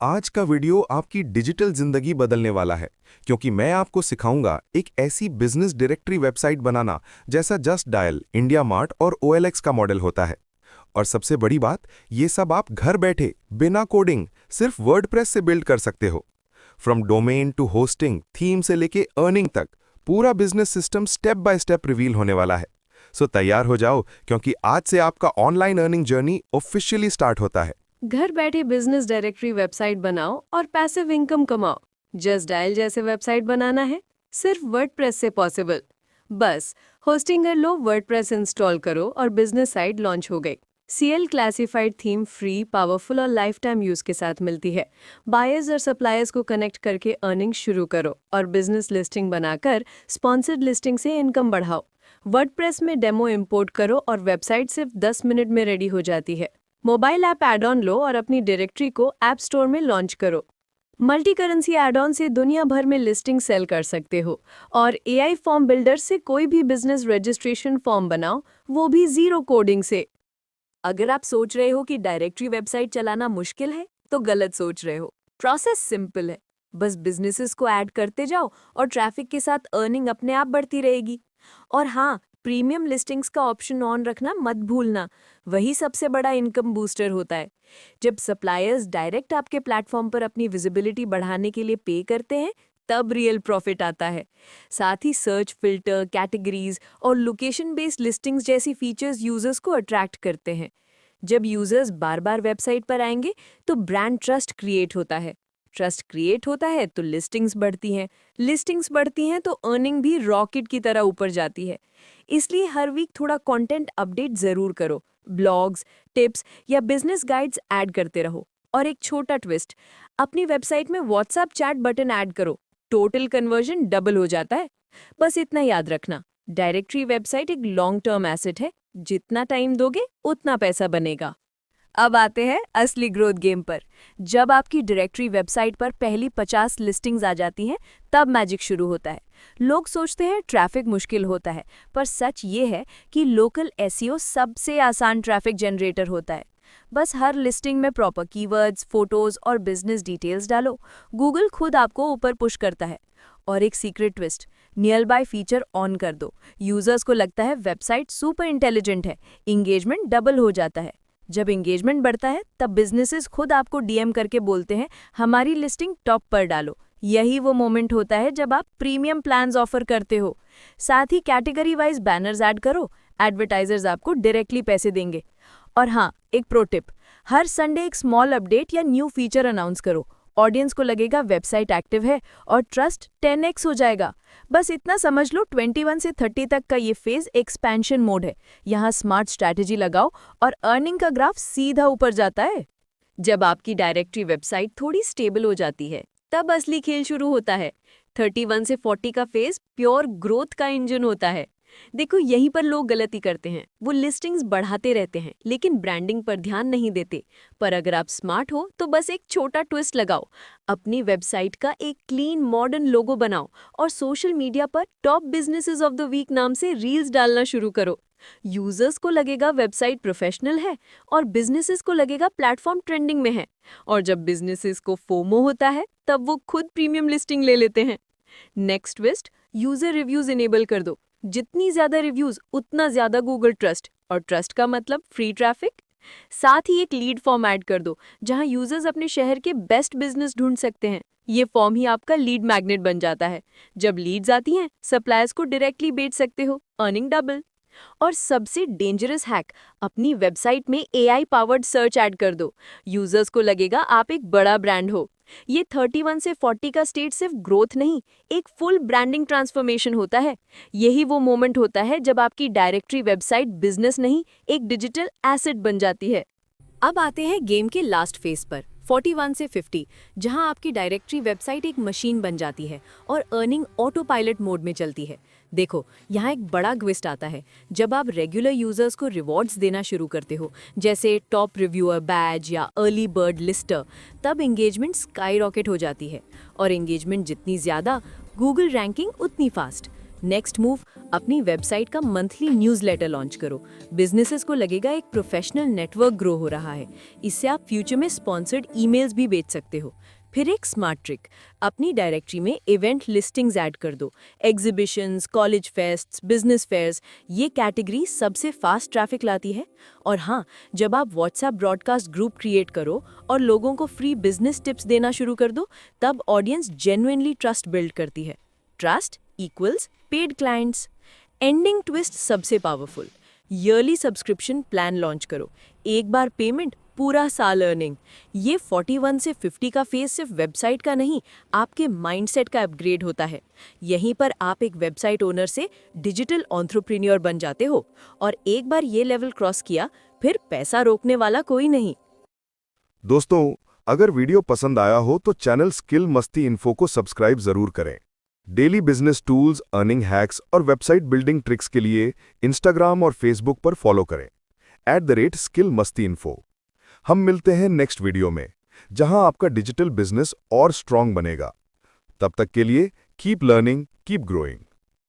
आज का वीडियो आपकी डिजिटल जिंदगी बदलने वाला है, क्योंकि मैं आपको सिखाऊंगा एक ऐसी बिजनेस डायरेक्टरी वेबसाइट बनाना जैसा जस्ट डायल, इंडिया मार्ट और OLX का मॉडल होता है। और सबसे बड़ी बात, ये सब आप घर बैठे बिना कोडिंग सिर्फ वर्डप्रेस से बिल्ड कर सकते हो। From domain to hosting, theme से लेके अर्निंग तक पूरा business system step by step reveal होने वाला है। सो तैयार हो जाओ, क्योंकि आज से आपका online earning journey officially start होता है। घर बैठे बिजनेस डायरेक्टरी वेबसाइट बनाओ और पैसिव इनकम कमाओ। जस्ट डायल जैसे वेबसाइट बनाना है, सिर्फ वर्डप्रेस से पॉसिबल। बस होस्टिंग कर लो, वर्डप्रेस इंस्टॉल करो और बिजनेस साइट लॉन्च हो गई। CL classified theme free, powerful और लाइफ टाइम यूज के साथ मिलती है। बायर्स और सप्लायर्स को कनेक्ट करके अर्निंग शुरू करो और बिजनेस लिस्टिंग बनाकर स्पॉन्सर्ड लिस्टिंग से इनकम बढ़ाओ। वर्डप्रेस में डेमो इंपोर्ट करो और वेबसाइट सिर्फ 10 मिनट में रेडी हो जाती है। मोबाइल ऐप ऐड ऑन लो और अपनी डायरेक्टरी को ऐप स्टोर में लॉन्च करो। मल्टी करेंसी ऐड ऑन से दुनिया भर में लिस्टिंग सेल कर सकते हो और AI फॉर्म बिल्डर से कोई भी बिजनेस रजिस्ट्रेशन फॉर्म बनाओ, वो भी जीरो कोडिंग से। अगर आप सोच रहे हो कि डायरेक्टरी वेबसाइट चलाना मुश्किल है, तो गलत सोच रहे हो। प्रोसेस सिंपल है, बस बिजनेसेस को ऐड करते जाओ और ट्रैफिक के साथ अर्निंग अपने आप बढ़ती रहेगी। और हाँ, प्रीमियम लिस्टिंग्स का ऑप्शन ऑन रखना मत भूलना, वही सबसे बड़ा इनकम बूस्टर होता है। जब सप्लायर्स डायरेक्ट आपके प्लेटफॉर्म पर अपनी विजिबिलिटी बढ़ाने के लिए पे करते हैं, तब रियल प्रॉफिट आता है। साथ ही सर्च फिल्टर, कैटेगरीज और लोकेशन बेस्ड लिस्टिंग्स जैसी फीचर्स यूजर्स को अट्रैक्ट करते हैं। जब यूजर्स बार बार वेबसाइट पर आएंगे, तो ब्रांड ट्रस्ट क्रिएट होता है। ट्रस्ट क्रिएट होता है तो लिस्टिंग्स बढ़ती हैं, लिस्टिंग्स बढ़ती हैं तो अर्निंग भी रॉकेट की तरह ऊपर जाती है। इसलिए हर वीक थोड़ा कंटेंट अपडेट जरूर करो, ब्लॉग्स, टिप्स या बिजनेस गाइड्स ऐड करते रहो। और एक छोटा ट्विस्ट, अपनी वेबसाइट में व्हाट्सएप चैट बटन ऐड करो, टोटल कन्वर्जन डबल हो जाता है। बस इतना याद रखना, डायरेक्टरी वेबसाइट एक लॉन्ग टर्म एसेट है, जितना टाइम दोगे उतना पैसा बनेगा। अब आते हैं असली ग्रोथ गेम पर। जब आपकी डायरेक्टरी वेबसाइट पर पहली 50 लिस्टिंग्स आ जाती हैं, तब मैजिक शुरू होता है। लोग सोचते हैं ट्रैफिक मुश्किल होता है, पर सच ये है कि लोकल SEO सबसे आसान ट्रैफिक जनरेटर होता है। बस हर लिस्टिंग में प्रॉपर कीवर्ड्स, फोटोज और बिजनेस डिटेल्स डालो, गूगल खुद आपको ऊपर पुश करता है। और एक secret twist, near by feature on कर दो। यूजर्स को लगता है वेबसाइट सुपर इंटेलिजेंट है, इंगेजमेंट डबल हो जाता है। जब एंगेजमेंट बढ़ता है, तब बिजनेसेस खुद आपको DM करके बोलते हैं, हमारी लिस्टिंग टॉप पर डालो। यही वो मोमेंट होता है जब आप प्रीमियम प्लान्स ऑफर करते हो। साथ ही कैटेगरी वाइज बैनर्स ऐड करो, एडवर्टाइजर्स आपको डायरेक्टली पैसे देंगे। और हाँ, एक प्रो टिप, हर संडे एक स्मॉल अपडेट या न्यू फीचर अनाउंस करो। ऑडियंस को लगेगा वेबसाइट एक्टिव है और ट्रस्ट 10x हो जाएगा। बस इतना समझ लो, 21 से 30 तक का ये फेज एक्सपेंशन मोड है। यहाँ स्मार्ट स्ट्रैटेजी लगाओ और अर्निंग का ग्राफ सीधा ऊपर जाता है। जब आपकी डायरेक्टरी वेबसाइट थोड़ी स्टेबल हो जाती है, तब असली खेल शुरू होता है। 31 से 40 का फेज प्योर ग्रोथ का इंजन होता है। देखो, यहीं पर लोग गलती करते हैं, वो लिस्टिंग्स बढ़ाते रहते हैं लेकिन ब्रांडिंग पर ध्यान नहीं देते। पर अगर आप स्मार्ट हो तो बस एक छोटा ट्विस्ट लगाओ, अपनी वेबसाइट का एक क्लीन मॉडर्न लोगो बनाओ और सोशल मीडिया पर top businesses of the week नाम से रील्स डालना शुरू करो। यूजर्स को लगेगा वेबसाइट प्रोफेशनल है और बिजनेसेस को लगेगा प्लेटफॉर्म ट्रेंडिंग में है। और जब बिजनेसेस को फोमो होता है, तब वो खुद प्रीमियम लिस्टिंग ले लेते हैं। Next twist, user reviews enable कर दो। जितनी ज्यादा रिव्यूज, उतना ज्यादा गूगल ट्रस्ट, और ट्रस्ट का मतलब फ्री ट्रैफिक। साथ ही एक लीड फॉर्म ऐड कर दो, जहां यूजर्स अपने शहर के बेस्ट बिजनेस ढूंढ सकते हैं। ये फॉर्म ही आपका लीड मैग्नेट बन जाता है। जब लीड्स आती हैं, सप्लायर्स को डायरेक्टली बेच सकते हो, अर्निंग डबल। और सबसे डेंजरस हैक, अपनी वेबसाइट में AI पावर्ड सर्च ऐड कर दो। यूजर्स को लगेगा आप एक बड़ा ब्रांड हो। ये 31 से 40 का स्टेट सिर्फ ग्रोथ नहीं, एक फुल ब्रांडिंग ट्रांसफॉर्मेशन होता है। यही वो मोमेंट होता है जब आपकी डायरेक्टरी वेबसाइट बिजनेस नहीं, एक डिजिटल एसेट बन जाती है। अब आते हैं गेम के लास्ट फेज पर, 41 से 50, जहां आपकी डायरेक्टरी वेबसाइट एक मशीन बन जाती है और अर्निंग ऑटो पायलट मोड में चलती है। देखो, यहाँ एक बड़ा ट्विस्ट आता है। जब आप रेगुलर यूजर्स को रिवॉर्ड्स देना शुरू करते हो, जैसे टॉप रिव्यूअर बैज या अर्ली बर्ड लिस्टर, तब एंगेजमेंट स्काई रॉकेट हो जाती है। और एंगेजमेंट जितनी ज़्यादा, गूगल रैंकिंग उतनी फास्ट। नेक्स्ट मूव, अपनी वेबसाइट का मंथली न्यूज़लेटर लॉन्च करो। बिजनेसेस को लगेगा एक प्रोफेशनल नेटवर्क ग्रो हो रहा है। इससे आप फ्यूचर में स्पॉन्सर्ड ईमेल्स भी बेच सकते हो। फिर एक स्मार्ट ट्रिक, अपनी डायरेक्टरी में इवेंट लिस्टिंग्स ऐड कर दो। Exhibitions, college fests, business fairs, ये कैटेगरी सबसे फास्ट ट्रैफिक लाती है। और हाँ, जब आप व्हाट्सएप ब्रॉडकास्ट ग्रुप क्रिएट करो और लोगों को फ्री बिजनेस टिप्स देना शुरू कर दो, तब ऑडियंस जेन्युइनली ट्रस्ट बिल्ड करती है। Trust equals paid clients. Ending twist सबसे powerful, yearly subscription plan launch करो। एक बार पेमेंट, पूरा साल अर्निंग। ये 41 से 50 का फेज सिर्फ वेबसाइट का नहीं, आपके माइंडसेट का अपग्रेड होता है। यहीं पर आप एक वेबसाइट ओनर से डिजिटल एंटरप्रेन्योर बन जाते हो। और एक बार ये लेवल क्रॉस किया, फिर पैसा रोकने वाला कोई नहीं। दोस्तों, अगर वीडियो पसंद आया हो तो चैनल स्किल मस्ती इन्फो को सब्सक्राइब जरूर करें। Daily business tools, earning hacks और वेबसाइट बिल्डिंग ट्रिक्स के लिए इंस्टाग्राम और फेसबुक पर फॉलो करें @स्किल मस्ती इन्फो। हम मिलते हैं नेक्स्ट वीडियो में, जहां आपका डिजिटल बिजनेस और स्ट्रांग बनेगा। तब तक के लिए कीप लर्निंग, कीप ग्रोइंग।